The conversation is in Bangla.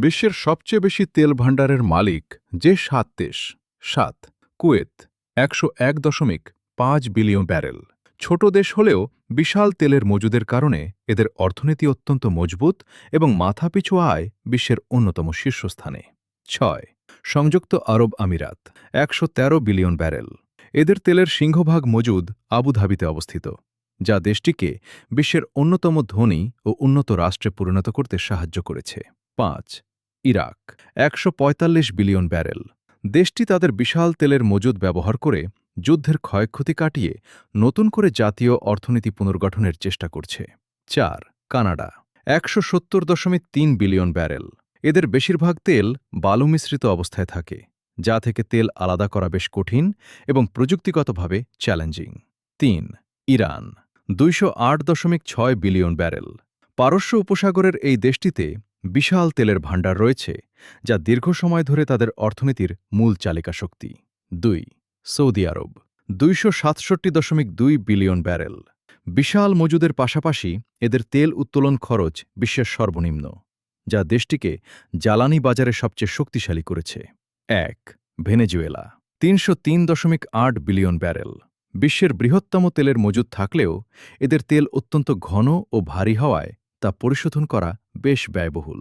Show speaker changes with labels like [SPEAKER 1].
[SPEAKER 1] বিশ্বের সবচেয়ে বেশি তেল ভাণ্ডারের মালিক যে ৭ দেশ। ৭ কুয়েত ১০১.৫ বিলিয়ন ব্যারেল। ছোট দেশ হলেও বিশাল তেলের মজুদের কারণে এদের অর্থনীতি অত্যন্ত মজবুত এবং মাথাপিছু আয় বিশ্বের অন্যতম শীর্ষস্থানে। ৬ সংযুক্ত আরব আমিরাত ১১৩ বিলিয়ন ব্যারেল। এদের তেলের সিংহভাগ মজুদ আবুধাবিতে অবস্থিত, যা দেশটিকে বিশ্বের অন্যতম ধনী ও উন্নত রাষ্ট্রে পরিণত করতে সাহায্য করেছে। ৫ ইরাক ১৪৫ বিলিয়ন ব্যারেল। দেশটি তাদের বিশাল তেলের মজুদ ব্যবহার করে যুদ্ধের ক্ষয়ক্ষতি কাটিয়ে নতুন করে জাতীয় অর্থনীতি পুনর্গঠনের চেষ্টা করছে। ৪ কানাডা ১৭০.৩ বিলিয়ন ব্যারেল। এদের বেশিরভাগ তেল বালু মিশ্রিত অবস্থায় থাকে, যা থেকে তেল আলাদা করা বেশ কঠিন এবং প্রযুক্তিগতভাবে চ্যালেঞ্জিং। ৩ Iran ২০৮.৬ billion barrel. পারস্য উপসাগরের এই দেশটিতে বিশাল তেলের ভাণ্ডার রয়েছে, যা দীর্ঘ সময় ধরে তাদের অর্থনীতির মূল চালিকা শক্তি। ২ সৌদি আরব ২৬৭.২ বিলিয়ন ব্যারেল। বিশাল মজুদের পাশাপাশি এদের তেল উত্তোলন খরচ বিশ্বের সর্বনিম্ন, যা দেশটিকে জ্বালানি বাজারে সবচেয়ে শক্তিশালী করেছে। ১ ভেনেজুয়েলা ৩০৩.৮ বিলিয়ন ব্যারেল। বিশ্বের বৃহত্তম তেলের মজুদ থাকলেও এদের তেল অত্যন্ত ঘন ও ভারী হওয়ায় তা পরিশোধন করা বেশ ব্যয়বহুল।